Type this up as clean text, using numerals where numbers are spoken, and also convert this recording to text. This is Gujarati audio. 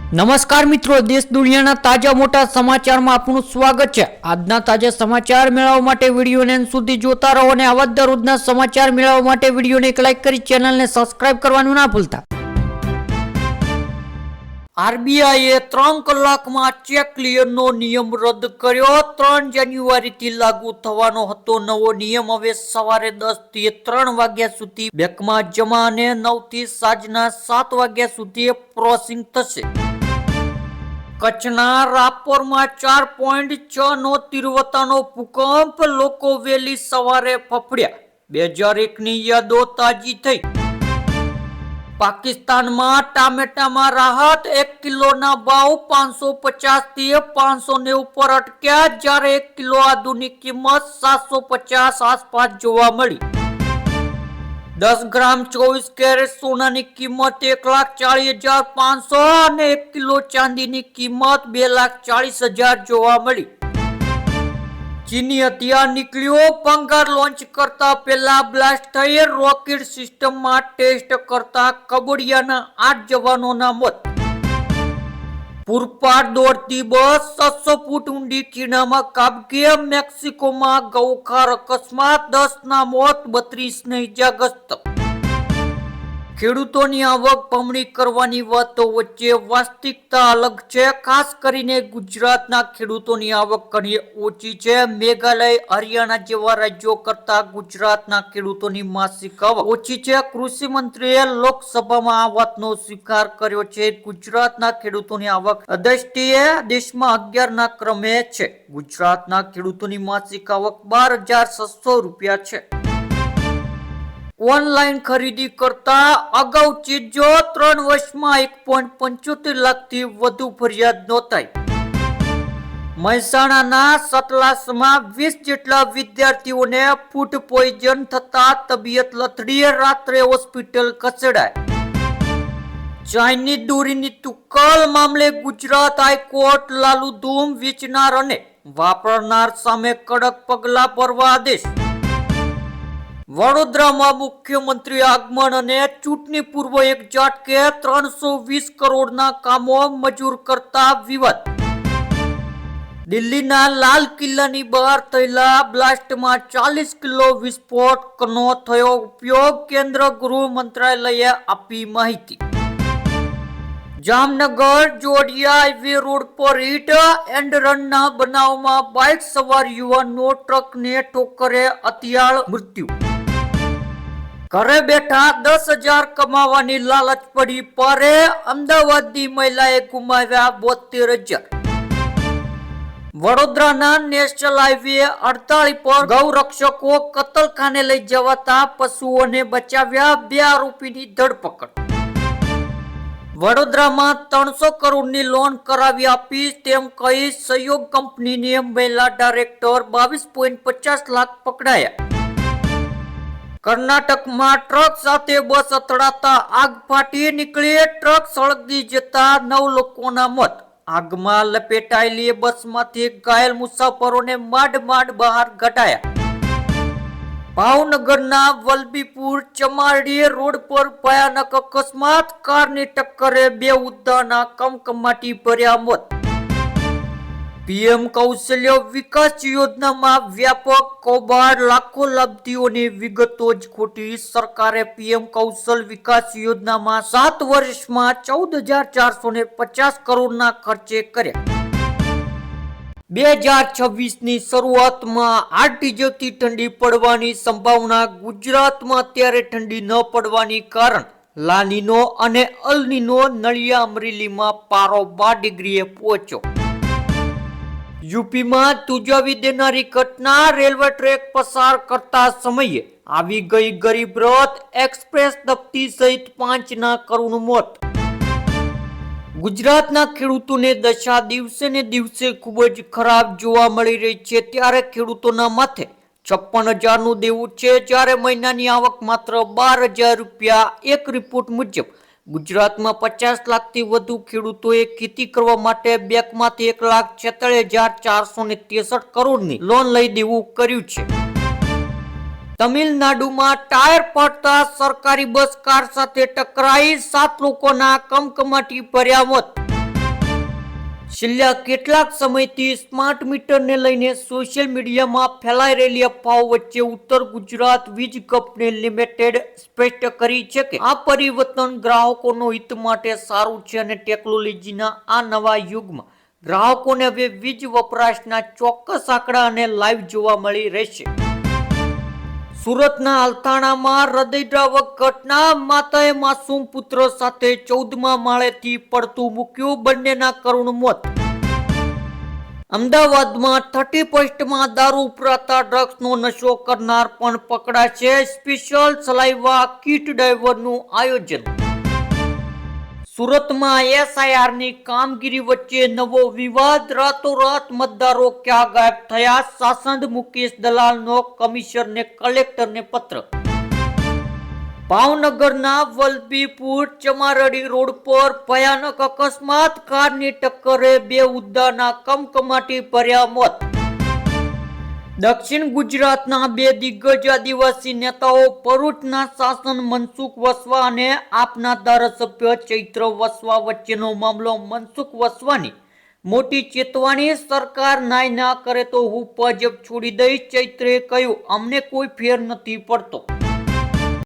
નમસ્કાર મિત્રો, દેશ દુનિયાના તાજા મોટા સમાચારમાં આપનું સ્વાગત છે। આજના તાજા સમાચાર મેળવવા માટે વિડીયોને અંત સુધી જોતા રહો અને આવા દરરોજના સમાચાર મેળવવા માટે વિડીયોને એક લાઈક કરી ચેનલને સબસ્ક્રાઇબ કરવાનું ના ભૂલતા। આરબીઆઈએ 3 કલાકમાં ચેક ક્લિયરનો નિયમ રદ કર્યો। 3 જાન્યુઆરીથી લાગુ થવાનો હતો નવો નિયમ હવે સવારે 10 થી 3 વાગ્યા સુધી બેંકમાં જમા અને 9 થી સાંજના 7 વાગ્યા સુધી પ્રોસેસિંગ થશે। કચ્છના રાપરમાં 4.6 નો તીવ્રતાનો ભૂકંપ, લોકો વહેલી સવારે ફફડ્યા। 2001ની યાદો તાજી થઈ। પાકિસ્તાનમાં ટામેટામાં રાહત, 1 કિલોના ભાવ 550 થી 590 પર અટક્યા, જ્યારે 1 કિલો આદુની કિંમત 750 આસપાસ જોવા મળી। 10 ગ્રામ 24 કેરેટ સોનાની કિંમત 1,40,500 અને 1 કિલો ચાંદીની કિંમત 2,40,000 જોવા મળી। ચીની હથિયાર નીકળ્યો, ભંગાર લોન્ચ કરતા પહેલા બ્લાસ્ટ થઈ। રોકેટ સિસ્ટમમાં ટેસ્ટ કરતા કબોડિયાના 8 જવાનોના મોત। પૂરપાટ દોડતી બસ 600 ફૂટ ઊંડી ખીણામાં ખાબકી। મેક્સિકોમાં ગૌખાર અકસ્માત, 10 ના મોત, 32 ને ઇજાગ્રસ્ત। ખેડૂતોની આવક બમણી કરવાની વાતો વચ્ચે વાસ્તવિકતા અલગ છે। ખાસ કરીને ગુજરાતના ખેડૂતોની આવક ઘણી ઓછી છે। મેઘાલય, હરિયાણા જેવા રાજ્યો કરતા ગુજરાતના ખેડૂતોની માસિક આવક ઓછી છે। કૃષિ મંત્રીએ લોકસભામાં આ વાતનો સ્વીકાર કર્યો છે। ગુજરાતના ખેડૂતોની આવક દ્રષ્ટિએ દેશમાં 11ના ક્રમે છે। ગુજરાતના ખેડૂતોની માસિક આવક 12,600 રૂપિયા છે। ઓનલાઈન ખરીદી કરતા અગાઉ ચીજો 3 વર્ષમાં 1.75 લાખથી વધુ ફરિયાદ નોંધાઈ। મહેસાણાના સતલાસમાં 20 જેટલા વિદ્યાર્થીઓને ફૂડ પોઈઝન થતા તબિયત લથડી, રાત્રે હોસ્પિટલ ખસેડાયા। ચાઇનીઝ દોરીની તુક્કલ મામલે ગુજરાત હાઈકોર્ટ લાલુ ધૂમ વેચનાર અને વાપરનાર સામે કડક પગલાં ભરવા આદેશ। વડોદરામાં મુખ્યમંત્રી આગમન અને ચૂંટણી પૂર્વ એક ઝાટકે 320 કરોડના કામો મંજૂર કરતા વિવાદ। દિલ્હીના લાલ કિલ્લાની બહાર થયેલા બ્લાસ્ટમાં 40 કિલો વિસ્ફોટકનો થયો ઉપયોગ, કેન્દ્ર ગૃહ મંત્રાલયે આપી માહિતી। જામનગર જોડિયા હાઈવે રોડ પર હિટ એન્ડ રનના બનાવમાં બાઇક સવાર યુવાનનો ટ્રકને ટક્કરે હત્યાળ મૃત્યુ। ઘરે બેઠા 10,000 કમાવાની લાલચ પડી પારે, અમદાવાદની મહિલાએ ગુમાવ્યા 72,000। વડોદરાના નેશનલ હાઈવે 48 પર ગૌરક્ષકો કતલખાને લઈ જવાતા પશુઓને બચાવ્યા, 2 આરોપીની ધરપકડ। વડોદરામાં 300 કરોડની લોન કરાવી આપીશ તેમ કહી સહયોગ કંપનીની મહિલા ડાયરેક્ટર 22.50 લાખ પકડાયા। કર્ણાટકમાં ટ્રક સાથે બસ અથડાતા આગ ફાટી નીકળી, ટ્રક સળગી જતા 9 લોકોના મોત। આગમાં લપેટાયેલી બસમાંથી ઘાયલ મુસાફરોને માંડ બહાર કઢાયા। ભાવનગરના વલભીપુર ચમારડી રોડ પર ભયાનક અકસ્માત, કારની ટક્કરે 2 વૃદ્ધાના કમકમાટી ભર્યા મોત। પીએમ કૌશલ્ય વિકાસ યોજનામાં વ્યાપક કૌભાંડ, લાખો લાભાર્થીઓની વિગતો જ ખોટી। સરકારે પીએમ કૌશલ વિકાસ યોજનામાં 7 વર્ષમાં 14,450 કરોડના ખર્ચે કર્યા। 2026ની શરૂઆતમાં આર્ટિજોથી ઠંડી પડવાની સંભાવના। ગુજરાતમાં અત્યારે ઠંડી ન પડવાની કારણ લાનીનો અને અલનીનો। નળિયા અમરેલીમાં પારો 12 ડિગ્રીએ પહોંચ્યો। યુપીમાં ધ્રુજાવી દેનારી ઘટના, રેલવે ટ્રેક પસાર કરતા સમયે આવી ગઈ ગરીબ રથ એક્સપ્રેસ દબતી સહિત 5ના કરુણ મોત। ગુજરાતના ખેડૂતોને દશા દિવસે ને દિવસે ખૂબ જ ખરાબ જોવા મળી રહી છે। ત્યારે ખેડૂતોના માથે 56,000નું દેવું છે, જ્યારે મહિનાની આવક માત્ર 12,000 રૂપિયા। એક રિપોર્ટ મુજબ ગુજરાતમાં 50 લાખથી વધુ ખેડૂતોએ ખેતી કરવા માટે બેંકમાંથી 1,46,463 કરોડની લોન લઈ દેવું કર્યું છે। તમિલનાડુમાં ટાયર ફાટતા સરકારી બસ કાર સાથે ટકરાઈ, 7 લોકોના કમકમાટી ભર્યા મોત। છેલ્લા કેટલાક સમયથી સ્માર્ટ મીટરને લઈને સોશિયલ મીડિયામાં ફેલાઈ રહેલી અફવાઓ વચ્ચે ઉત્તર ગુજરાત વીજ કંપની લિમિટેડ સ્પષ્ટ કરી છે કે આ પરિવર્તન ગ્રાહકોનો હિત માટે સારું છે અને ટેકનોલોજીના આ નવા યુગમાં ગ્રાહકોને હવે વીજ વપરાશના ચોક્કસ આંકડા અને લાઈવ જોવા મળી રહેશે. સુરતના અલથાણામાં હૃદયદ્રાવક ઘટના. માતાએ માસૂમ પુત્ર સાથે 14મા માળેથી પડતું મૂક્યું, બંનેના કરુણ મોત. અમદાવાદમાં 31st દારૂ ઉપરાંત ડ્રગ્સનો નશો કરનાર પણ પકડાશે. સ્પેશિયલ સલાઈવા કિટ ડ્રાઈવરનું આયોજન. સુરતમાં એસઆઈઆરની કામગીરી વચ્ચે નવો વિવાદ. રાતોરાત મતદારો ક્યાં ગાયબ થયા? સાંસદ મુકેશ દલાલનો કમિશનરને કલેક્ટરને પત્ર. ભાવનગરના વલભીપુર ચમારડી રોડ પર ભયાનક અકસ્માત. કારની ટક્કરે બે ઉદ્દાના કમકમાટી ભર્યા મોત. દક્ષિણ ગુજરાતના બે દિગ્ગજ આદિવાસી નેતાઓ ભરૂચના શાસન મનસુખ વસવા અને આપના ધારાસભ્ય ચૈત્ર વસવા વચ્ચેનો મામલો. મનસુખ વસવાની મોટી ચેતવણી, સરકાર ન્યાય ના કરે તો હું ભાજપ છોડી દઈશ. ચૈત્રે કહ્યું, અમને કોઈ ફેર નથી પડતો.